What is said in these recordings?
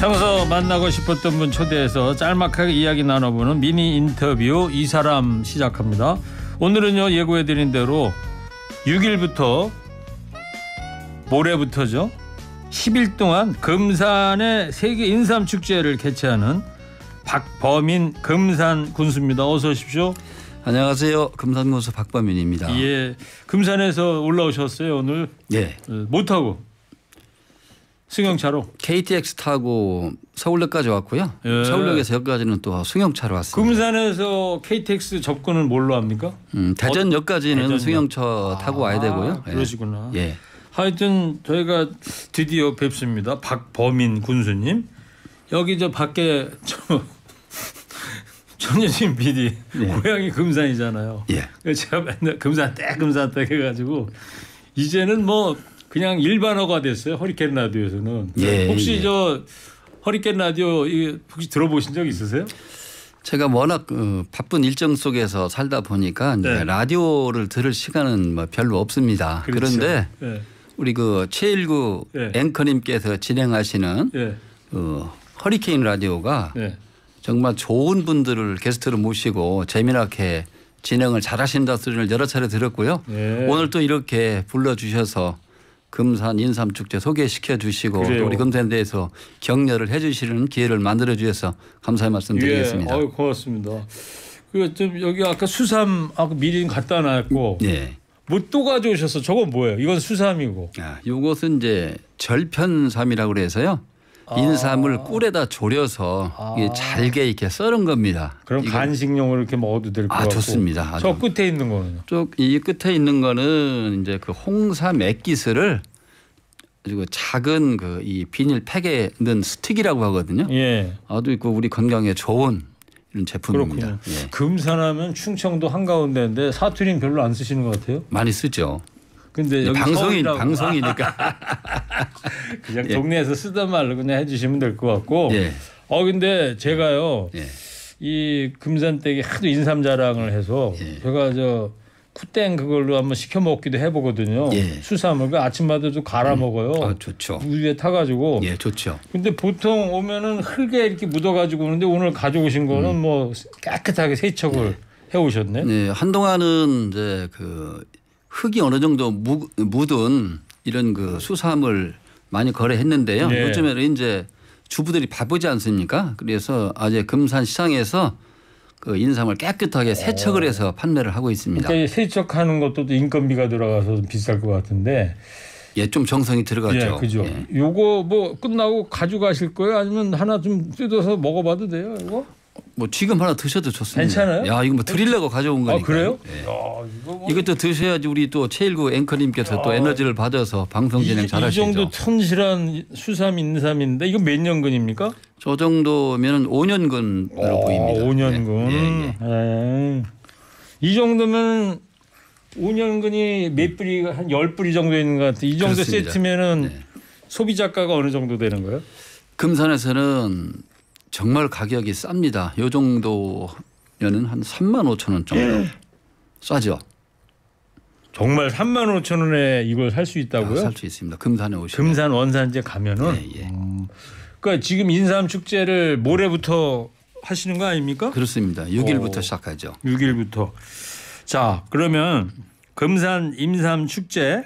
평소 만나고 싶었던 분 초대해서 짤막하게 이야기 나눠보는 미니 인터뷰 이 사람 시작합니다. 오늘은요 예고해드린 대로 6일부터 모레부터죠. 10일 동안 금산의 세계 인삼축제를 개최하는 박범인 금산 군수입니다. 어서 오십시오. 안녕하세요. 금산 군수 박범인입니다. 예, 금산에서 올라오셨어요 오늘? 예. 못 타고 승용차로? KTX 타고 서울역까지 왔고요. 예. 서울역에서 여기까지는 또 승용차로 왔습니다. 금산에서 KTX 접근은 뭘로 합니까? 대전역까지는 대전역. 승용차 타고 와야 되고요. 그러시구나. 예. 하여튼 저희가 드디어 뵙습니다. 박범인 군수님. 여기 저 밖에 전여진 PD 예. 고향이 금산이잖아요. 예. 그래서 제가 맨날 금산 딱 해가지고 이제는 뭐 그냥 일반어가 됐어요. 허리케인 라디오에서는. 예, 혹시 예. 저 허리케인 라디오 혹시 들어보신 적 있으세요? 제가 워낙 바쁜 일정 속에서 살다 보니까 이제 네. 라디오를 들을 시간은 뭐 별로 없습니다. 그렇죠. 그런데 네. 우리 최일구 네. 앵커님께서 진행하시는 네. 허리케인 라디오가 네. 정말 좋은 분들을 게스트로 모시고 재미나게 진행을 잘하신다 소리를 여러 차례 들었고요. 네. 오늘 또 이렇게 불러주셔서 금산 인삼축제 소개시켜 주시고 또 우리 금산에 대해서 격려를 해 주시는 기회를 만들어 주셔서 감사의 말씀 드리겠습니다. 예, 고맙습니다. 좀 여기 아까 수삼 아까 미리 갖다 놨고 네. 뭐 또 가져오셨어? 저건 뭐예요? 이건 수삼이고. 이것은 이제 절편삼이라고 그래서요. 인삼을 꿀에다 졸여서 이게 잘게 이렇게 썰은 겁니다. 그럼 간식용으로 이렇게 먹어도 될 것 같고. 좋습니다. 저 끝에 있는 거는? 이 끝에 있는 거는 이제 그 홍삼 액기스를 그리고 작은 이 비닐 팩에 넣은 스틱이라고 하거든요. 예. 아주 우리 건강에 좋은 이런 제품입니다. 예. 금산하면 충청도 한가운데인데 사투리는 별로 안 쓰시는 것 같아요. 많이 쓰죠. 근데 여기 방송이니까 그냥 동네에서 쓰던 말로 그냥 해주시면 될 것 같고. 예. 근데 제가요. 예. 이 금산댁이 하도 인삼 자랑을 해서 예. 제가 쿠땡 그걸로 한번 시켜 먹기도 해보거든요. 예. 수삼을 그 아침마다도 갈아 먹어요. 좋죠. 우유에 타가지고. 예, 좋죠. 근데 보통 오면은 흙에 이렇게 묻어가지고 오는데 오늘 가져오신 거는 뭐 깨끗하게 세척을 해오셨네. 네, 한동안은 이제 흙이 어느 정도 묻은 이런 수삼을 많이 거래했는데요. 네. 요즘에는 이제 주부들이 바쁘지 않습니까? 그래서 아직 금산 시장에서 인삼을 깨끗하게 세척을 해서 판매를 하고 있습니다. 그러니까 세척하는 것도 인건비가 들어가서 좀 비쌀 것 같은데. 예, 좀 정성이 들어갔죠. 예, 그죠. 예. 요거 뭐 끝나고 가져가실 거예요? 아니면 하나 좀 뜯어서 먹어봐도 돼요, 이거? 뭐 지금 하나 드셔도 좋습니다. 괜찮아요? 야, 이거 뭐 드리려고 가져온 거니까. 그래요? 예. 이거 이것도 드셔야지 우리 또 최일구 앵커님께서 또 에너지를 받아서 방송 진행 잘하시죠. 이 정도 튼실한 수삼 인삼인데 이거 몇 년근입니까? 저 정도면 5년근으로 보입니다. 5년근. 예, 예. 이 정도면 5년근이 몇 뿌리 한 10뿌리 정도 있는 것 같아요. 이 정도 그렇습니다. 세트면은 네. 소비 자가가 어느 정도 되는 거예요? 금산에서는 정말 가격이 쌉니다. 요 정도면은 한 35,000원 정도 싸죠. 정말 35,000원에 이걸 살 수 있다고요? 살 수 있습니다. 금산에 오시면. 금산 원산지에 가면은. 예. 그러니까 지금 인삼 축제를 모레부터 하시는 거 아닙니까? 그렇습니다. 6일부터 시작하죠. 6일부터. 자, 그러면 금산 인삼 축제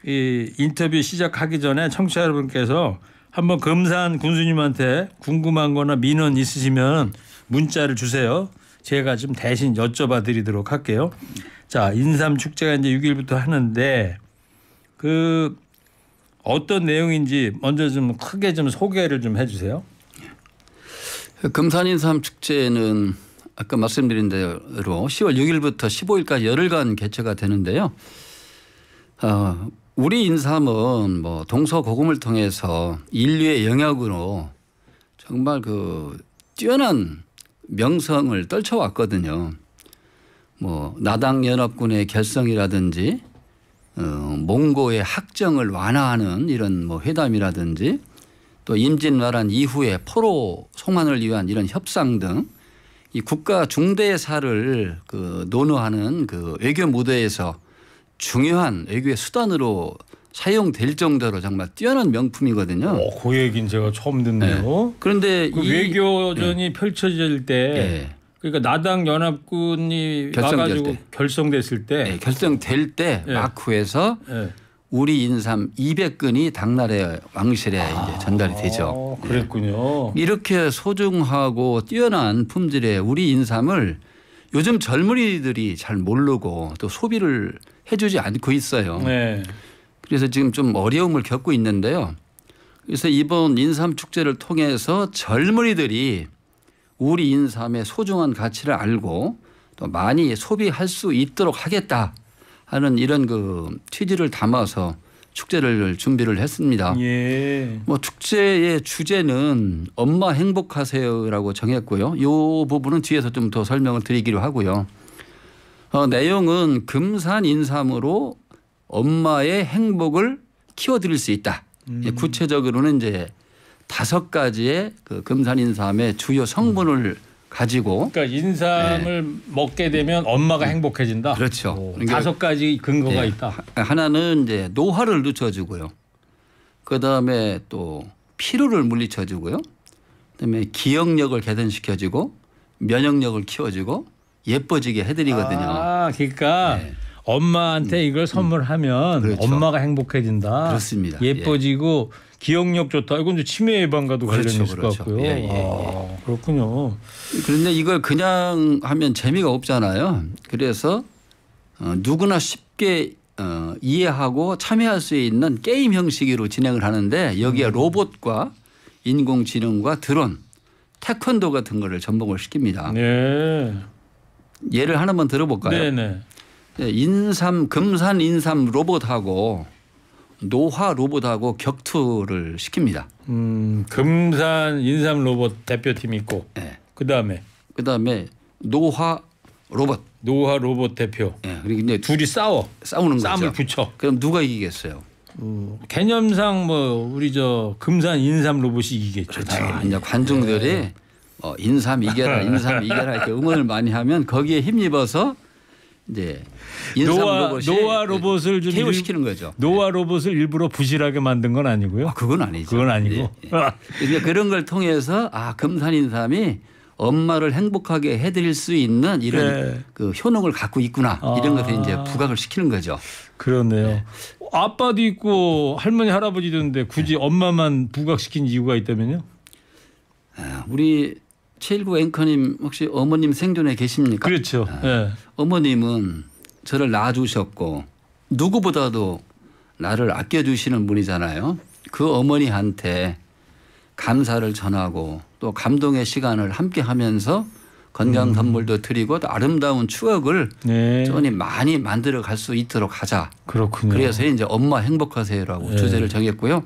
이 인터뷰 시작하기 전에 청취자 여러분께서 한번 금산 군수님한테 궁금한 거나 민원 있으시면 문자를 주세요. 제가 좀 대신 여쭤봐 드리도록 할게요. 자, 인삼 축제가 이제 6일부터 하는데 어떤 내용인지 먼저 좀 크게 좀 소개를 좀 해 주세요. 금산 인삼 축제는 아까 말씀드린 대로 10월 6일부터 15일까지 열흘간 개최가 되는데요. 우리 인삼은 뭐 동서고금을 통해서 인류의 영역으로 정말 뛰어난 명성을 떨쳐왔거든요. 뭐 나당연합군의 결성이라든지 몽고의 학정을 완화하는 이런 뭐 회담이라든지 또 임진왜란 이후에 포로 송환을 위한 이런 협상 등 이 국가 중대사를 논의하는 외교 무대에서 중요한 외교의 수단으로 사용될 정도로 정말 뛰어난 명품이거든요. 그 얘기는 제가 처음 듣네요. 네. 그런데 그 외교전이 펼쳐질 때 그러니까 나당 연합군이 와가지고 결성됐을 때 결성될 때 마쿠에서 우리 인삼 200근이 당나라 왕실에 이제 전달이 되죠. 그랬군요. 이렇게 소중하고 뛰어난 품질의 우리 인삼을 요즘 젊은이들이 잘 모르고 또 소비를 해주지 않고 있어요. 네. 그래서 지금 좀 어려움을 겪고 있는데요. 그래서 이번 인삼 축제를 통해서 젊은이들이 우리 인삼의 소중한 가치를 알고 또 많이 소비할 수 있도록 하겠다 하는 이런 그 취지를 담아서 축제를 준비를 했습니다. 예. 뭐 축제의 주제는 엄마 행복하세요라고 정했고요. 이 부분은 뒤에서 좀 더 설명을 드리기로 하고요. 내용은 금산 인삼으로 엄마의 행복을 키워드릴 수 있다. 구체적으로는 이제 5가지의 그 금산 인삼의 주요 성분을 가지고 그러니까 인삼을 먹게 되면 엄마가 행복해진다. 그렇죠. 5가지 근거가 있다. 하나는 이제 노화를 늦춰주고요. 그다음에 또 피로를 물리쳐주고요. 그다음에 기억력을 개선시켜주고 면역력을 키워주고 예뻐지게 해드리거든요. 그러니까 엄마한테 이걸 선물하면 그렇죠. 엄마가 행복해진다. 그렇습니다. 예뻐지고 기억력 좋다. 이건 이제 치매 예방과도 관련이 있을 것 같고요. 그렇군요. 그런데 이걸 그냥 하면 재미가 없잖아요. 그래서 누구나 쉽게 이해하고 참여할 수 있는 게임 형식으로 진행을 하는데 여기에 로봇과 인공지능과 드론, 태권도 같은 거를 접목을 시킵니다. 네. 예를 하나만 들어볼까요? 네네. 금산 인삼 로봇하고 노화 로봇하고 격투를 시킵니다. 금산 인삼 로봇 대표팀이 있고 그다음에 노화 로봇 대표. 그리고 이제 둘이 싸우는 거죠. 싸움을 붙여. 그럼 누가 이기겠어요? 개념상 뭐 우리 저 금산 인삼 로봇이 이기겠죠. 그렇죠. 이제 관중들이 인삼 이겨라 이렇게 응원을 많이 하면 거기에 힘입어서 이제 노화 로봇을 좀 퇴우시키는 거죠. 노화 로봇을 일부러 부실하게 만든 건 아니고요. 그건 아니죠. 그건 아니고. 그러니까 그런 걸 통해서 금산 인삼이 엄마를 행복하게 해드릴 수 있는 이런 그 효능을 갖고 있구나 이런 것을 이제 부각을 시키는 거죠. 그렇네요. 아빠도 있고 할머니 할아버지도 있는데 굳이 엄마만 부각시킨 이유가 있다면요? 우리 최일구 앵커님 혹시 어머님 생존에 계십니까? 그렇죠. 어머님은 저를 낳아주셨고 누구보다도 나를 아껴주시는 분이잖아요. 그 어머니한테 감사를 전하고 또 감동의 시간을 함께 하면서 건강 선물도 드리고 또 아름다운 추억을 좀 많이 만들어 갈 수 있도록 하자. 그렇군요. 그래서 이제 엄마 행복하세요라고 주제를 정했고요.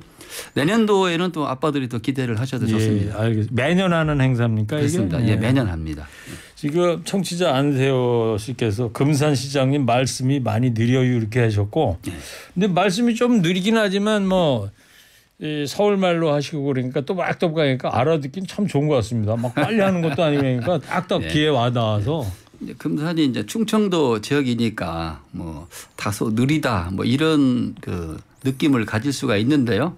내년도에는 또 아빠들이 또 기대를 하셔도 좋습니다. 알겠습니다. 매년 하는 행사입니까? 그렇습니다. 이게? 매년 합니다. 지금 청취자 안세호 씨께서 금산시장님 말씀이 많이 느려요 이렇게 하셨고 근데 말씀이 좀 느리긴 하지만 뭐 서울말로 하시고 그러니까 또박또박 하니까 알아듣긴 참 좋은 것 같습니다. 막 빨리 하는 것도 아니니까 딱딱 귀에 와닿아서. 금산이 이제 충청도 지역이니까 뭐 다소 느리다 뭐 이런 그 느낌을 가질 수가 있는데요.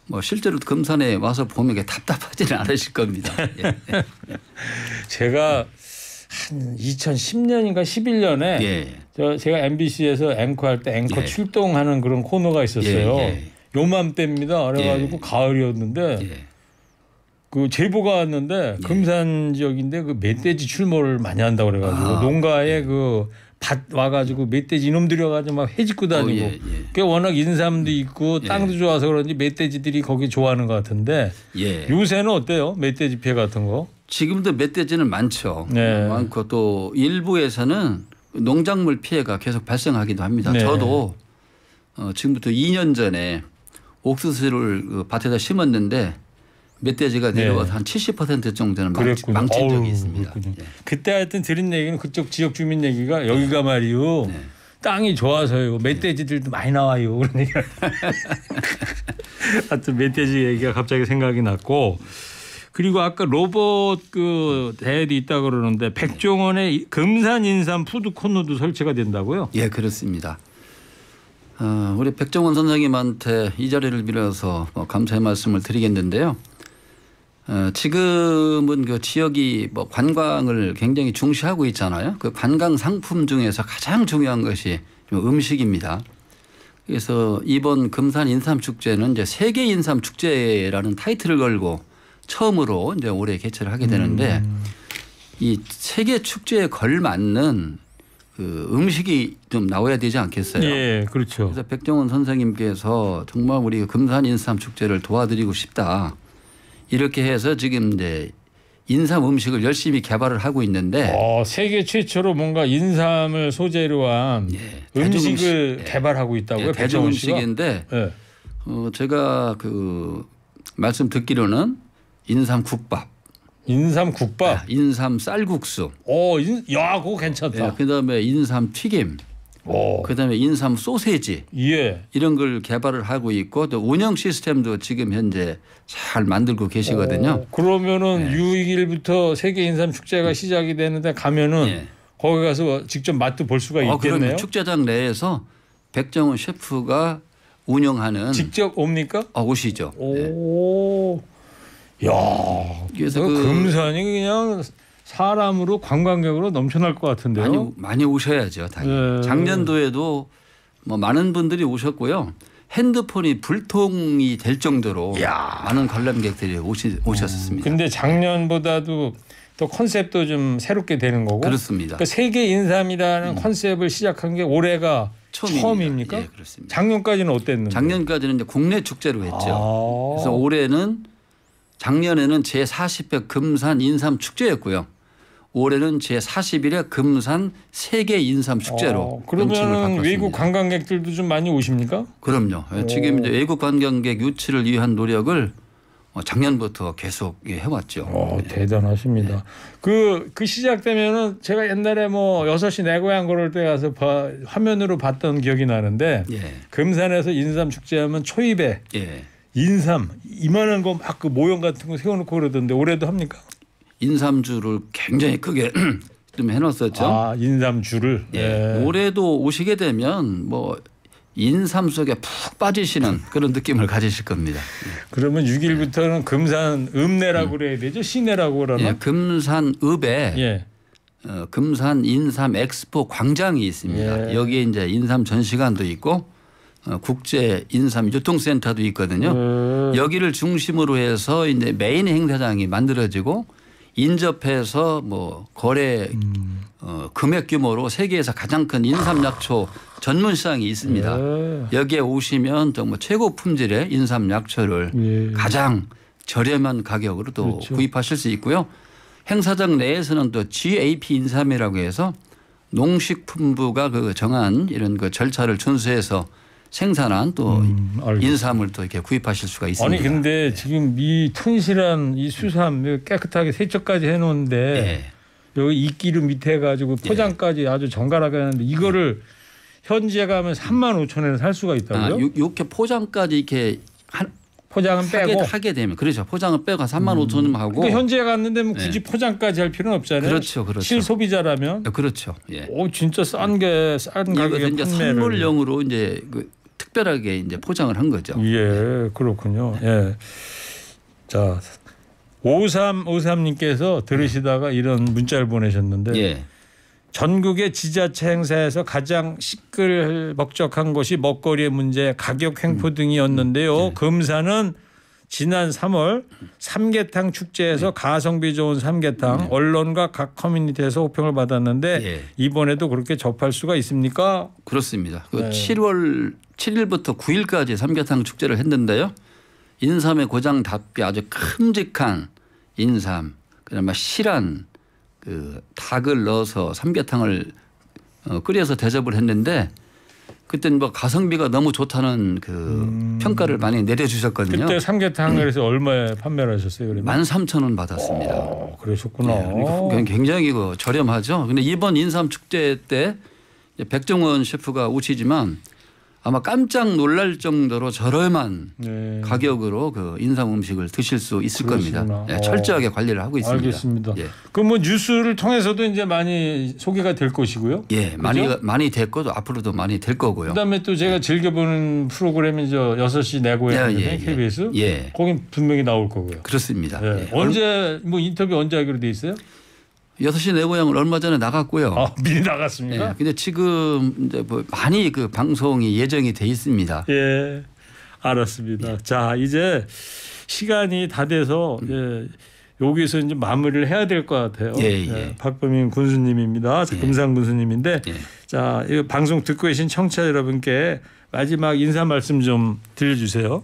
뭐 실제로 금산에 와서 보면 답답하지는 않으실 겁니다. 제가 한 2010년인가 11년에 제가 MBC에서 앵커할 때 앵커 출동하는 그런 코너가 있었어요. 요맘때입니다. 그래가지고 가을이었는데 그 제보가 왔는데 금산 지역인데 그 멧돼지 출몰을 많이 한다고 그래가지고 농가에 그 밭 와가지고 멧돼지 이놈들이 와가지고 막 해집고 다니고 그게 워낙 인삼도 있고 땅도 좋아서 그런지 멧돼지들이 거기 좋아하는 것 같은데 요새는 어때요? 멧돼지 피해 같은 거? 지금도 멧돼지는 많죠. 많고 또 일부에서는 농작물 피해가 계속 발생하기도 합니다. 저도 지금부터 2년 전에 옥수수를 그 밭에다 심었는데 멧돼지가 내려와서 한 70% 정도는 망친 적이 있습니다. 그때 하여튼 들은 얘기는 그쪽 지역 주민 얘기가 여기가 말이요. 땅이 좋아서요. 멧돼지들도 많이 나와요. 그러니까 하여튼 멧돼지 얘기가 갑자기 생각이 났고 그리고 아까 로봇 그 대회도 있다 그러는데 백종원의 금산 인삼 푸드 코너도 설치가 된다고요? 그렇습니다. 우리 백종원 선생님한테 이 자리를 빌어서 감사의 말씀을 드리겠는데요. 지금은 그 지역이 뭐 관광을 굉장히 중시하고 있잖아요. 그 관광 상품 중에서 가장 중요한 것이 음식입니다. 그래서 이번 금산 인삼 축제는 이제 세계 인삼 축제라는 타이틀을 걸고 처음으로 이제 올해 개최를 하게 되는데 이 세계 축제에 걸맞는 그 음식이 좀 나와야 되지 않겠어요? 예, 그렇죠. 그래서 백종원 선생님께서 정말 우리 금산 인삼 축제를 도와드리고 싶다. 이렇게 해서 지금 이제 인삼 음식을 열심히 개발을 하고 있는데 세계 최초로 뭔가 인삼을 소재로 한 음식을 개발하고 있다고요? 대중 백종원 씨가? 음식인데 제가 그 말씀 듣기로는 인삼 국밥, 인삼 국밥, 인삼 쌀국수, 야, 그거 괜찮다. 그다음에 인삼 튀김, 그다음에 인삼 소세지 이런 걸 개발을 하고 있고 또 운영 시스템도 지금 현재 잘 만들고 계시거든요. 그러면은 6일부터 세계 인삼 축제가 시작이 되는데 가면은 거기 가서 직접 맛도 볼 수가 있겠네요. 그러면 축제장 내에서 백종원 셰프가 운영하는 직접 옵니까? 오시죠. 야, 그래서 금산이 그냥 사람으로 관광객으로 넘쳐날 것 같은데요. 많이 오셔야죠. 당연히. 작년도에도 뭐 많은 분들이 오셨고요. 핸드폰이 불통이 될 정도로 많은 관람객들이 오셨습니다. 근데 작년보다도 또 컨셉도 좀 새롭게 되는 거고. 그렇습니다. 그러니까 세계 인삼이라는 컨셉을 시작한 게 올해가 처음입니까? 예, 그렇습니다. 작년까지는 어땠는데? 작년까지는 이제 국내 축제로 했죠. 그래서 올해는 작년에는 제40회 금산 인삼 축제였고요. 올해는 제41회 금산 세계 인삼 축제로 그러면 외국 관광객들도 좀 많이 오십니까? 그럼요. 지금 이제 외국 관광객 유치를 위한 노력을 작년부터 계속 해왔죠. 대단하십니다. 그 시작되면은 제가 옛날에 뭐 6시 내 고향 걸을 때 가서 화면으로 봤던 기억이 나는데 금산에서 인삼 축제하면 초입에 인삼 이만한 거 막 그 모형 같은 거 세워놓고 그러던데 올해도 합니까? 인삼주를 굉장히 크게 좀 해놨었죠. 인삼주를. 올해도 오시게 되면 뭐 인삼 속에 푹 빠지시는 그런 느낌을 가지실 겁니다. 그러면 6일부터는 금산 읍내라고 그래야 되죠? 시내라고 그러나? 금산 읍에 금산 인삼 엑스포 광장이 있습니다. 여기에 이제 인삼 전시관도 있고 국제 인삼 유통센터도 있거든요. 여기를 중심으로 해서 이제 메인 행사장이 만들어지고 인접해서 뭐 거래 금액 규모로 세계에서 가장 큰 인삼 약초 전문 시장이 있습니다. 여기에 오시면 또 뭐 최고 품질의 인삼 약초를 가장 저렴한 가격으로 또 구입하실 수 있고요. 행사장 내에서는 또 GAP 인삼이라고 해서 농식품부가 그 정한 이런 그 절차를 준수해서 생산한 또 인삼을 또 이렇게 구입하실 수가 있습니다. 아니 근데 지금 이 튼실한 이 수삼 깨끗하게 세척까지 해놓은데 여기 이끼를 밑에 가지고 포장까지 아주 정갈하게 하는데 이거를 현지에 가면 35,000원에 살 수가 있다고요? 이렇게 포장까지 이렇게 포장은 빼고 하게 되면 그렇죠. 포장을 빼고 35,000원 하고. 그러니까 현지에 갔는데 뭐 굳이 포장까지 할 필요는 없잖아요. 그렇죠. 실소비자라면. 그렇죠. 진짜 싼 가격에 이제 선물용으로 이제 그 특별하게 이제 포장을 한 거죠. 그렇군요. 자, 5353님께서 들으시다가 이런 문자를 보내셨는데 전국의 지자체 행사에서 가장 시끌벅적한 것이 먹거리의 문제, 가격 횡포 등이었는데요. 금산은 지난 3월 삼계탕 축제에서 가성비 좋은 삼계탕 언론과 각 커뮤니티에서 호평을 받았는데 이번에도 그렇게 접할 수가 있습니까? 그렇습니다. 7월 7일부터 9일까지 삼계탕 축제를 했는데요. 인삼의 고장답게 아주 큼직한 인삼, 그다음에 실한 그 닭을 넣어서 삼계탕을 끓여서 대접을 했는데 그때는 뭐 가성비가 너무 좋다는 그 평가를 많이 내려주셨거든요. 그때 삼계탕을 해서 얼마에 판매를 하셨어요? 13,000원 받았습니다. 그러셨구나. 굉장히 저렴하죠. 그런데 이번 인삼 축제 때 백종원 셰프가 오시지만 아마 깜짝 놀랄 정도로 저렴한 네. 가격으로 그 인삼 음식을 드실 수 있을 그러시구나. 겁니다. 예, 철저하게 관리를 하고 있습니다. 알겠습니다. 예, 그럼 뭐 뉴스를 통해서도 이제 많이 소개가 될 것이고요. 예 많이 됐고 앞으로도 많이 될 거고요. 그다음에 또 제가 즐겨보는 프로그램이 저 6시 내 고향 KBS. 예. 거긴 분명히 나올 거고요. 그렇습니다. 예. 예. 언제 뭐 인터뷰 언제 하기로 돼 있어요? 6시 내 고향을 얼마 전에 나갔고요. 아, 미리 나갔습니까? 예. 근데 지금 이제 뭐 많이 그 방송이 예정이 돼 있습니다. 예. 알았습니다. 자, 이제 시간이 다 돼서 여기서 이제 마무리를 해야 될 것 같아요. 박범인 군수님입니다. 금산 군수님인데 자, 이 방송 듣고 계신 청취자 여러분께 마지막 인사 말씀 좀 들려주세요.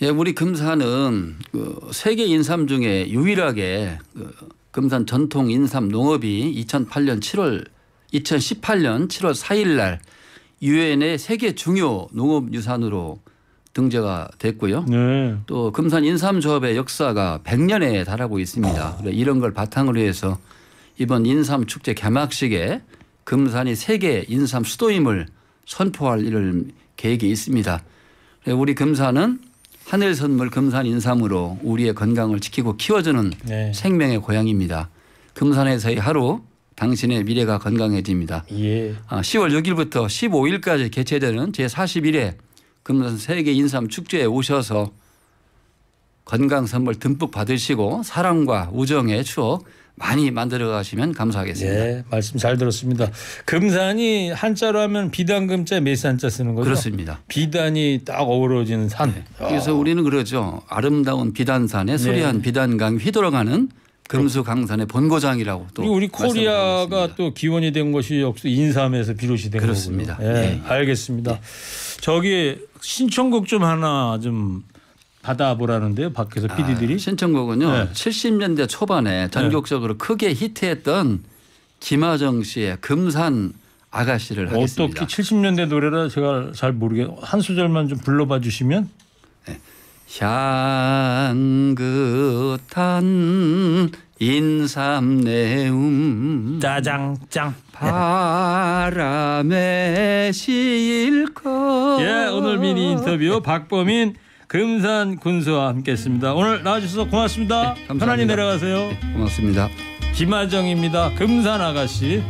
예, 우리 금산은 그 세계 인삼 중에 유일하게 그 금산 전통 인삼 농업이 2018년 7월 4일 날 유엔의 세계 중요 농업유산으로 등재가 됐고요. 네. 또 금산 인삼조합의 역사가 100년에 달하고 있습니다. 이런 걸 바탕으로 해서 이번 인삼 축제 개막식에 금산이 세계 인삼 수도임을 선포할 이럴 계획이 있습니다. 우리 금산은 하늘 선물 금산 인삼으로 우리의 건강을 지키고 키워주는 생명의 고향입니다. 금산에서의 하루 당신의 미래가 건강해집니다. 10월 6일부터 15일까지 개최되는 제41회 금산 세계 인삼 축제에 오셔서 건강 선물 듬뿍 받으시고 사랑과 우정의 추억 많이 만들어 가시면 감사하겠습니다. 네, 말씀 잘 들었습니다. 금산이 한자로 하면 비단금자 매산자 쓰는 거죠? 그렇습니다. 비단이 딱 어우러지는 산. 네. 그래서 우리는 그러죠. 아름다운 비단산에 수려한 비단강이 휘돌아가는 금수강산의 본고장이라고 또 우리 코리아가 또 기원이 된 것이 역시 인삼에서 비롯이 된 그렇습니다. 거고요. 알겠습니다. 저기 신청곡 좀 하나 좀 받아보라는데요. 밖에서 PD들이. 신청곡은요. 70년대 초반에 전국적으로 크게 히트했던 김하정 씨의 금산 아가씨를 하겠습니다. 어떻게 70년대 노래라 제가 잘 모르겠어요. 한 소절만 좀 불러봐 주시면. 향긋한 인삼내음 짜장짱 바람에 실컷. 오늘 미니 인터뷰 박범인 금산 군수와 함께했습니다. 오늘 나와주셔서 고맙습니다. 편안히 내려가세요. 고맙습니다. 김하정입니다. 금산 아가씨.